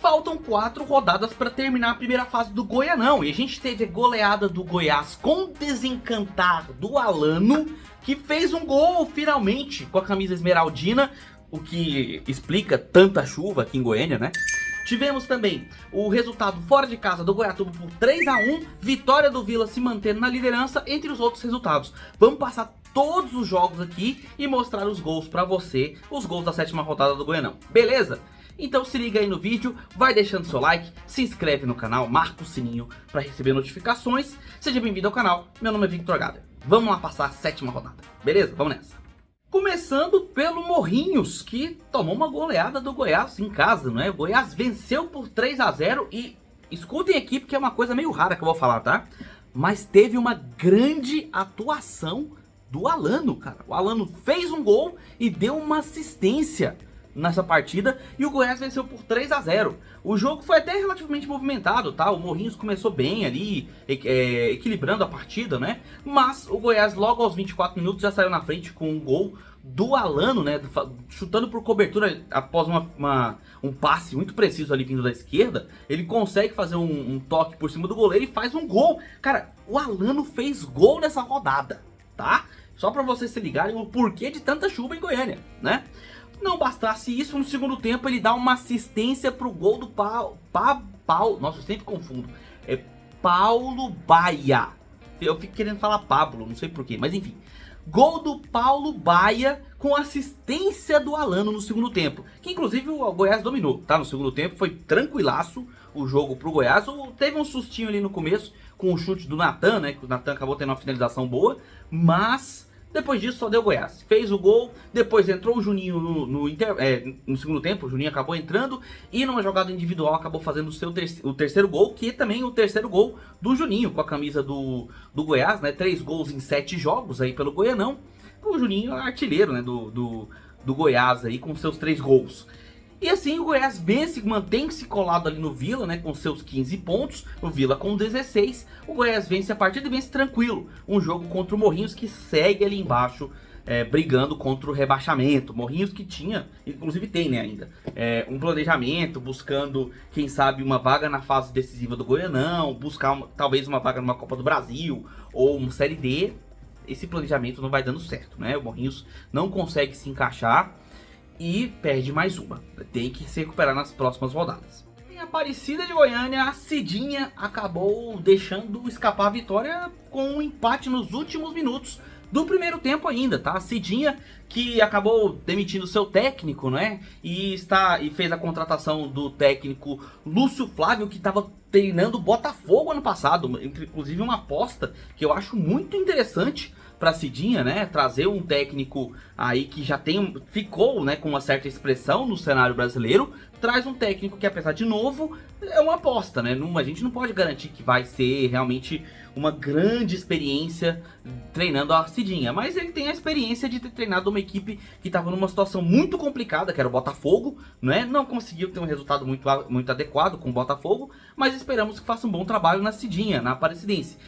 faltam 4 rodadas para terminar a primeira fase do Goianão. E a gente teve a goleada do Goiás com desencantar do Alano, que fez um gol finalmente com a camisa esmeraldina, o que explica tanta chuva aqui em Goiânia, né? Tivemos também o resultado fora de casa do Goiatuba por 3-1, vitória do Vila se mantendo na liderança, entre os outros resultados. Vamos passar todos os jogos aqui e mostrar os gols pra você, os gols da 7ª rodada do Goianão, beleza? Então se liga aí no vídeo, vai deixando seu like, se inscreve no canal, marca o sininho para receber notificações. Seja bem-vindo ao canal, meu nome é Victor Gader. Vamos lá passar a 7ª rodada, beleza? Vamos nessa. Começando pelo Morrinhos, que tomou uma goleada do Goiás em casa, não é? O Goiás venceu por 3-0 e escutem aqui porque é uma coisa meio rara que eu vou falar, tá? Mas teve uma grande atuação do Alano, cara. O Alano fez um gol e deu uma assistência nessa partida e o Goiás venceu por 3-0. O jogo foi até relativamente movimentado, tá? O Morrinhos começou bem ali, equilibrando a partida, né? Mas o Goiás logo aos 24 minutos já saiu na frente com um gol do Alano, né? Chutando por cobertura após um passe muito preciso ali vindo da esquerda. Ele consegue fazer um toque por cima do goleiro e faz um gol. Cara, o Alano fez gol nessa rodada, tá? Só pra vocês se ligarem o porquê de tanta chuva em Goiânia, né? Não bastasse isso, no segundo tempo ele dá uma assistência pro gol do nossa, eu sempre confundo. É Paulo Baia. Eu fico querendo falar Pablo, não sei porquê, mas enfim. Gol do Paulo Baia com assistência do Alano no segundo tempo. Que inclusive o Goiás dominou, tá? No segundo tempo foi tranquilaço o jogo pro Goiás. Teve um sustinho ali no começo com o chute do Natan, né? Que o Natan acabou tendo uma finalização boa, mas depois disso só deu Goiás. Fez o gol, depois entrou o Juninho no segundo tempo. O Juninho acabou entrando e numa jogada individual acabou fazendo o terceiro gol, que é também o terceiro gol do Juninho com a camisa do Goiás, né? 3 gols em 7 jogos aí pelo Goianão. O Juninho é artilheiro, né? do Goiás aí com seus 3 gols. E assim o Goiás vence, mantém-se colado ali no Vila, né, com seus 15 pontos, o Vila com 16, o Goiás vence a partida e vence tranquilo, um jogo contra o Morrinhos que segue ali embaixo, brigando contra o rebaixamento. Morrinhos que tinha, inclusive tem, né, ainda, um planejamento, buscando, quem sabe, uma vaga na fase decisiva do Goianão, buscar talvez uma vaga numa Copa do Brasil, ou uma Série D. Esse planejamento não vai dando certo, né, o Morrinhos não consegue se encaixar, e perde mais uma. Tem que se recuperar nas próximas rodadas. Em Aparecida de Goiânia, a Cidinha acabou deixando escapar a vitória com um empate nos últimos minutos do primeiro tempo ainda, tá? A Cidinha que acabou demitindo seu técnico, né? E fez a contratação do técnico Lúcio Flávio, que estava treinando o Botafogo ano passado. Inclusive uma aposta que eu acho muito interessante para Cidinha, né? Trazer um técnico aí que já ficou, né, com uma certa expressão no cenário brasileiro, traz um técnico que, apesar de novo, é uma aposta, né? A gente não pode garantir que vai ser realmente uma grande experiência treinando a Cidinha, mas ele tem a experiência de ter treinado uma equipe que estava numa situação muito complicada, que era o Botafogo, né? Não conseguiu ter um resultado muito adequado com o Botafogo, mas esperamos que faça um bom trabalho na Cidinha, na Aparecidense.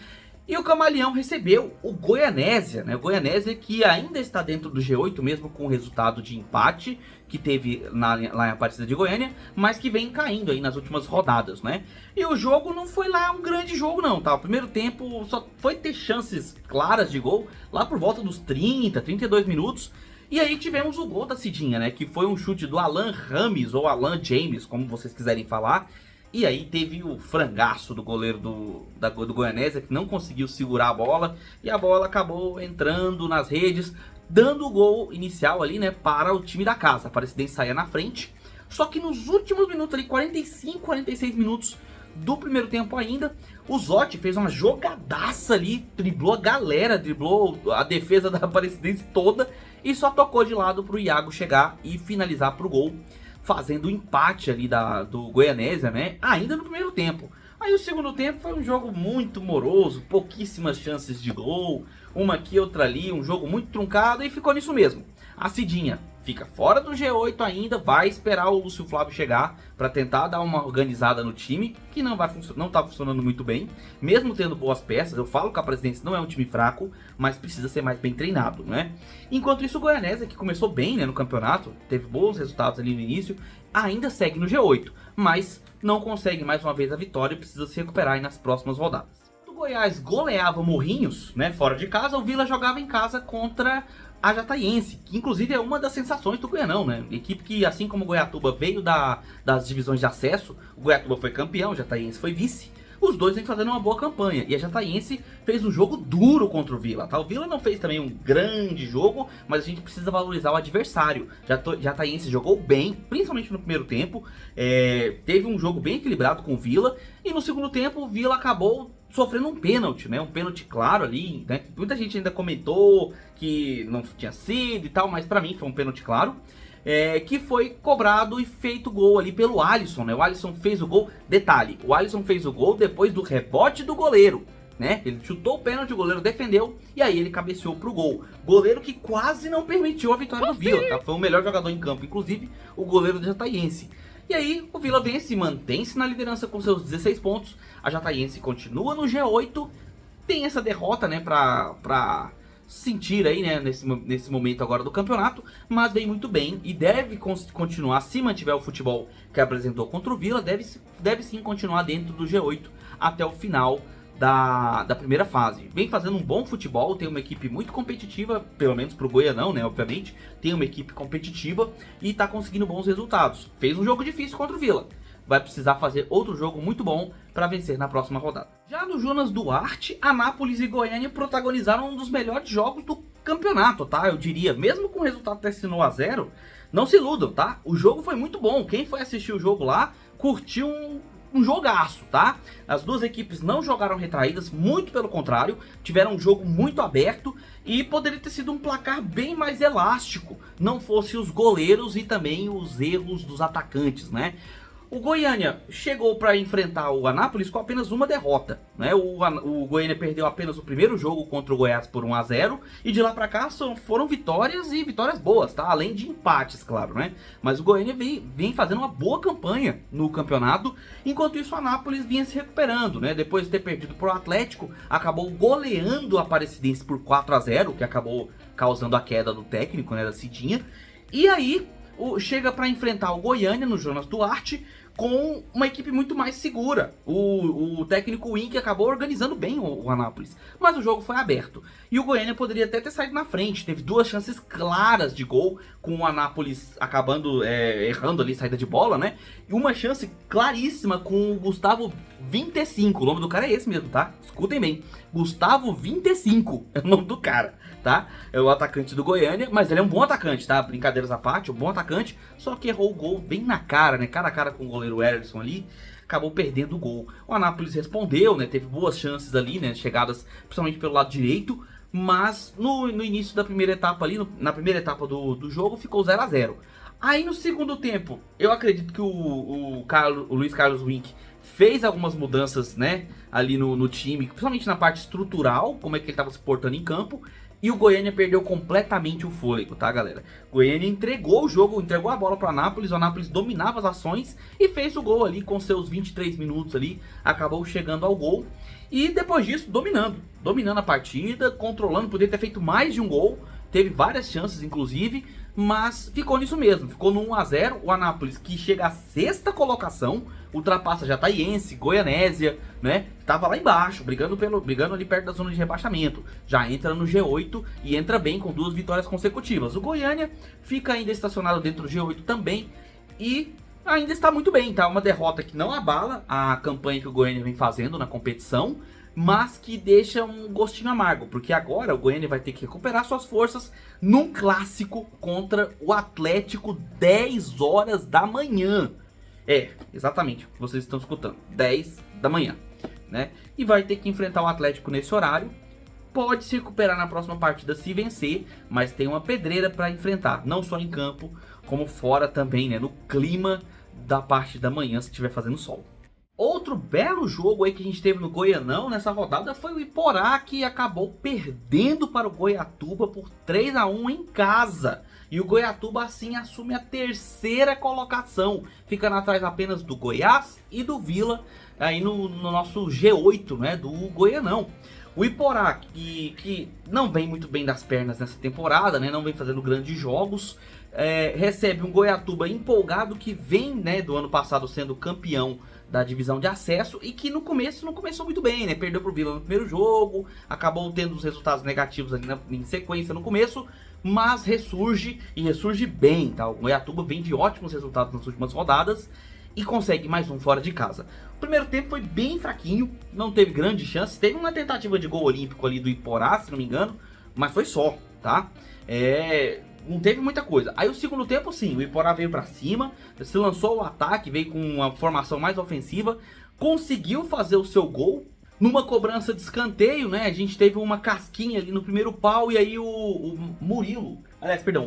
E o Camaleão recebeu o Goianésia, né? O Goianésia que ainda está dentro do G8, mesmo com o resultado de empate que teve lá em Aparecida de Goiânia, mas que vem caindo aí nas últimas rodadas, né? E o jogo não foi lá um grande jogo não, tá? O primeiro tempo só foi ter chances claras de gol lá por volta dos 30, 32 minutos. E aí tivemos o gol da Cidinha, né? Que foi um chute do Alan Rames, ou Alan James, como vocês quiserem falar. E aí teve o frangaço do goleiro do Goianésia, que não conseguiu segurar a bola. E a bola acabou entrando nas redes, dando o gol inicial ali, né, para o time da casa. A Aparecidense saía na frente. Só que nos últimos minutos ali, 45, 46 minutos do primeiro tempo ainda, o Zotti fez uma jogadaça ali, driblou a galera, driblou a defesa da Aparecidense toda e só tocou de lado para o Iago chegar e finalizar para o gol, fazendo o empate ali do Goianésia, né? Ainda no primeiro tempo. Aí o segundo tempo foi um jogo muito moroso, pouquíssimas chances de gol, uma aqui, outra ali, um jogo muito truncado e ficou nisso mesmo. A Cidinha fica fora do G8 ainda, vai esperar o Lúcio Flávio chegar para tentar dar uma organizada no time, que não tá funcionando muito bem, mesmo tendo boas peças. Eu falo que a Presidência não é um time fraco, mas precisa ser mais bem treinado, né? Enquanto isso, o Goianésia, que começou bem, né, no campeonato, teve bons resultados ali no início, ainda segue no G8, mas não consegue mais uma vez a vitória e precisa se recuperar aí nas próximas rodadas. O Goiás goleava Morrinhos, né, fora de casa, o Vila jogava em casa contra a Jataiense, que inclusive é uma das sensações do Goianão, né? Equipe que, assim como o Goiatuba veio das divisões de acesso, o Goiatuba foi campeão, o Jataiense foi vice. Os dois vêm fazendo uma boa campanha, e a Jataiense fez um jogo duro contra o Vila, tá? O Vila não fez também um grande jogo, mas a gente precisa valorizar o adversário. Jataiense jogou bem, principalmente no primeiro tempo, teve um jogo bem equilibrado com o Vila, e no segundo tempo o Vila acabou sofrendo um pênalti, né? Um pênalti claro ali, né? Muita gente ainda comentou que não tinha sido e tal, mas pra mim foi um pênalti claro. Que foi cobrado e feito gol ali pelo Alisson, né? O Alisson fez o gol. Detalhe, o Alisson fez o gol depois do rebote do goleiro, né? Ele chutou o pênalti, o goleiro defendeu e aí ele cabeceou pro gol. Goleiro que quase não permitiu a vitória do Vila, tá? Foi o melhor jogador em campo, inclusive o goleiro do Jataiense. E aí o Vila vence, mantém-se na liderança com seus 16 pontos. A Jataiense continua no G8. Tem essa derrota, né, pra sentir aí, né, nesse momento agora do campeonato, mas vem muito bem e deve continuar, se mantiver o futebol que apresentou contra o Vila, deve sim continuar dentro do G8 até o final da primeira fase. Vem fazendo um bom futebol, tem uma equipe muito competitiva, pelo menos pro Goianão, né, obviamente, tem uma equipe competitiva e tá conseguindo bons resultados. Fez um jogo difícil contra o Vila, vai precisar fazer outro jogo muito bom para vencer na próxima rodada. Já no Jonas Duarte, Anápolis e Goiânia protagonizaram um dos melhores jogos do campeonato, tá? Eu diria, mesmo com o resultado terminou 1-0, não se iludam, tá? O jogo foi muito bom, quem foi assistir o jogo lá, curtiu um jogaço, tá? As duas equipes não jogaram retraídas, muito pelo contrário, tiveram um jogo muito aberto e poderia ter sido um placar bem mais elástico, não fosse os goleiros e também os erros dos atacantes, né? O Goiânia chegou para enfrentar o Anápolis com apenas uma derrota, né? O Goiânia perdeu apenas o primeiro jogo contra o Goiás por 1-0 e de lá para cá foram vitórias e vitórias boas, tá? Além de empates, claro, né? Mas o Goiânia vem fazendo uma boa campanha no campeonato, enquanto isso o Anápolis vinha se recuperando, né? Depois de ter perdido para o Atlético, acabou goleando a Aparecidense por 4-0, que acabou causando a queda do técnico, né, da Cidinha. E aí chega para enfrentar o Goiânia no Jonas Duarte com uma equipe muito mais segura. O técnico Wink acabou organizando bem o Anápolis, mas o jogo foi aberto. E o Goiânia poderia até ter saído na frente, teve duas chances claras de gol, com o Anápolis acabando errando ali saída de bola, né? E uma chance claríssima com o Gustavo 25, o nome do cara é esse mesmo, tá? Escutem bem, Gustavo 25 é o nome do cara, tá? É o atacante do Goiânia, mas ele é um bom atacante, tá? Brincadeiras à parte, um bom atacante, só que errou o gol bem na cara, né? Cara a cara com o goleiro Ederson ali, acabou perdendo o gol. O Anápolis respondeu, né? Teve boas chances ali, né? Chegadas principalmente pelo lado direito, mas no início da primeira etapa ali, na primeira etapa do jogo, ficou 0-0. Aí no segundo tempo, eu acredito que o Luiz Carlos Wink fez algumas mudanças, né, ali no time, principalmente na parte estrutural, como é que ele estava se portando em campo, e o Goiânia perdeu completamente o fôlego, tá, galera? O Goiânia entregou o jogo, entregou a bola para o Anápolis dominava as ações e fez o gol ali com seus 23 minutos ali, acabou chegando ao gol, e depois disso, dominando a partida, controlando, poderia ter feito mais de um gol, teve várias chances, inclusive, mas ficou nisso mesmo, ficou no 1-0, o Anápolis, que chega à sexta colocação, ultrapassa Jataiense, Goianésia, né, tava lá embaixo, brigando ali perto da zona de rebaixamento, já entra no G8 e entra bem com 2 vitórias consecutivas. O Goiânia fica ainda estacionado dentro do G8 também e ainda está muito bem, tá? Uma derrota que não abala a campanha que o Goiânia vem fazendo na competição, mas que deixa um gostinho amargo, porque agora o Goiânia vai ter que recuperar suas forças num clássico contra o Atlético 10 horas da manhã. Exatamente o que vocês estão escutando, 10 da manhã, né? E vai ter que enfrentar o Atlético nesse horário. Pode se recuperar na próxima partida se vencer, mas tem uma pedreira para enfrentar, não só em campo, como fora também, né? No clima da parte da manhã, se estiver fazendo sol. Outro belo jogo aí que a gente teve no Goianão nessa rodada foi o Iporá, que acabou perdendo para o Goiatuba por 3-1 em casa. E o Goiatuba assim assume a terceira colocação, ficando atrás apenas do Goiás e do Vila, aí no nosso G8, né, do Goianão. O Iporá, que não vem muito bem das pernas nessa temporada, né, não vem fazendo grandes jogos, recebe um Goiatuba empolgado que vem, né, do ano passado sendo campeão da divisão de acesso e que no começo não começou muito bem, né? Perdeu pro Vila no primeiro jogo, acabou tendo os resultados negativos ali em sequência no começo, mas ressurge e ressurge bem, tá? O Goiatuba vem de ótimos resultados nas últimas rodadas e consegue mais um fora de casa. O primeiro tempo foi bem fraquinho, não teve grande chance, teve uma tentativa de gol olímpico ali do Iporá, se não me engano, mas foi só, tá? Não teve muita coisa. Aí o segundo tempo sim, o Iporá veio pra cima, se lançou ao ataque, veio com uma formação mais ofensiva, conseguiu fazer o seu gol. Numa cobrança de escanteio, né, a gente teve uma casquinha ali no primeiro pau e aí o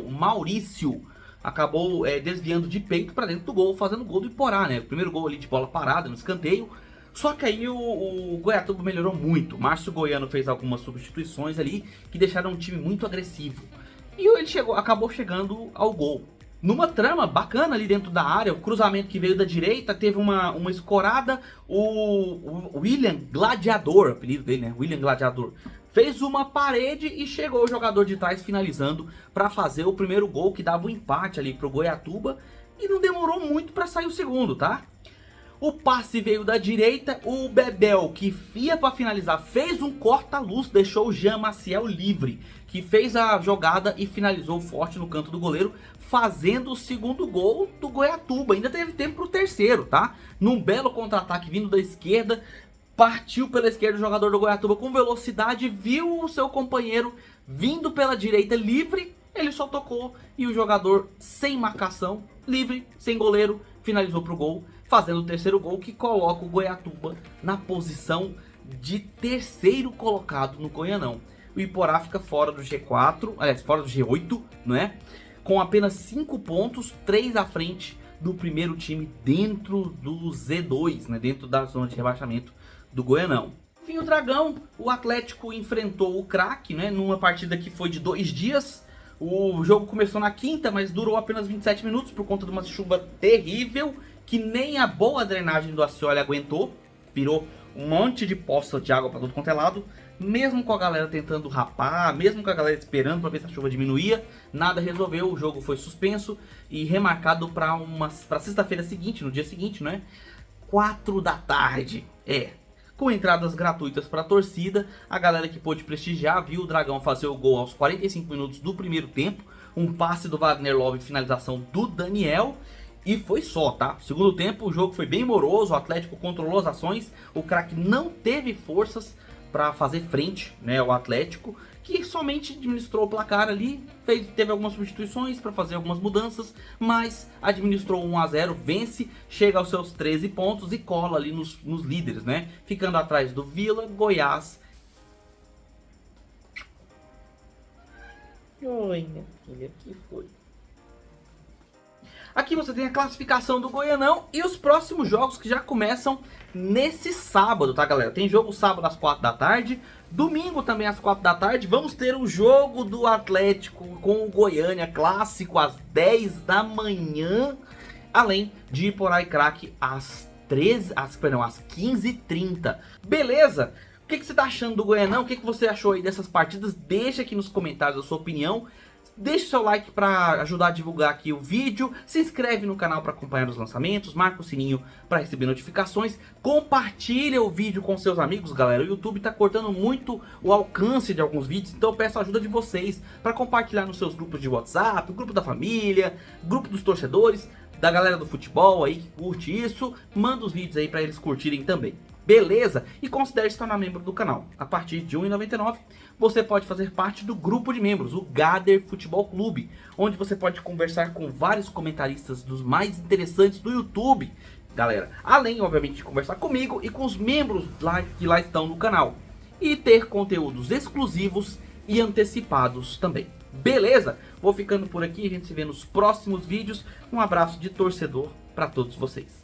Maurício acabou desviando de peito pra dentro do gol, fazendo o gol do Iporá, né, o primeiro gol ali de bola parada no escanteio. Só que aí o Goiatuba melhorou muito, Márcio Goiano fez algumas substituições ali que deixaram o time muito agressivo. E ele acabou chegando ao gol. Numa trama bacana ali dentro da área, o cruzamento que veio da direita, teve uma escorada, o William Gladiador, apelido dele, né? William Gladiador, fez uma parede e chegou o jogador de trás finalizando para fazer o primeiro gol que dava o empate ali pro Goiatuba. E não demorou muito para sair o segundo, tá? O passe veio da direita, o Bebel, que ia para finalizar, fez um corta-luz, deixou o Jean Maciel livre, que fez a jogada e finalizou forte no canto do goleiro, fazendo o segundo gol do Goiatuba. Ainda teve tempo para o terceiro, tá? Num belo contra-ataque vindo da esquerda, partiu pela esquerda o jogador do Goiatuba com velocidade, viu o seu companheiro vindo pela direita livre, ele só tocou e o jogador sem marcação, livre, sem goleiro, finalizou para o gol, fazendo o terceiro gol que coloca o Goiatuba na posição de terceiro colocado no Goianão. O Iporá fica fora do G4, aliás, fora do G8, não é? Com apenas 5 pontos, 3 à frente do primeiro time dentro do Z2, né? Dentro da zona de rebaixamento do Goianão. Enfim, o Dragão, o Atlético enfrentou o Craque, né? Numa partida que foi de 2 dias. O jogo começou na quinta, mas durou apenas 27 minutos por conta de uma chuva terrível que nem a boa drenagem do Ascioli aguentou. Virou um monte de poça de água para todo quanto é lado. Mesmo com a galera tentando rapar, mesmo com a galera esperando para ver se a chuva diminuía, nada resolveu, o jogo foi suspenso e remarcado para sexta-feira seguinte, no dia seguinte, né? 4 da tarde, com entradas gratuitas para a torcida. A galera que pôde prestigiar viu o Dragão fazer o gol aos 45 minutos do primeiro tempo, um passe do Wagner Love e finalização do Daniel. E foi só, tá? Segundo tempo o jogo foi bem moroso, o Atlético controlou as ações, o Craque não teve forças para fazer frente, né, ao Atlético, que somente administrou o placar ali, teve algumas substituições para fazer algumas mudanças, mas administrou 1-0, vence, chega aos seus 13 pontos e cola ali nos líderes, né, ficando atrás do Vila, Goiás. Oi, minha filha, que foi? Aqui você tem a classificação do Goianão e os próximos jogos que já começam nesse sábado, tá, galera? Tem jogo sábado às 4 da tarde, domingo também às 4 da tarde. Vamos ter o jogo do Atlético com o Goiânia, clássico, às 10 da manhã. Além de Iporá e Craque às 15h30. Beleza? O que você tá achando do Goianão? O que você achou aí dessas partidas? Deixa aqui nos comentários a sua opinião. Deixe seu like para ajudar a divulgar aqui o vídeo, se inscreve no canal para acompanhar os lançamentos, marca o sininho para receber notificações, compartilha o vídeo com seus amigos, galera. O YouTube está cortando muito o alcance de alguns vídeos, então eu peço a ajuda de vocês para compartilhar nos seus grupos de WhatsApp, grupo da família, grupo dos torcedores, da galera do futebol aí que curte isso, manda os vídeos aí para eles curtirem também. Beleza? E considere se tornar membro do canal. A partir de R$ 1,99 você pode fazer parte do grupo de membros, o Gader Futebol Clube, onde você pode conversar com vários comentaristas dos mais interessantes do YouTube, galera. Além, obviamente, de conversar comigo e com os membros que lá estão no canal. E ter conteúdos exclusivos e antecipados também. Beleza? Vou ficando por aqui, a gente se vê nos próximos vídeos. Um abraço de torcedor para todos vocês.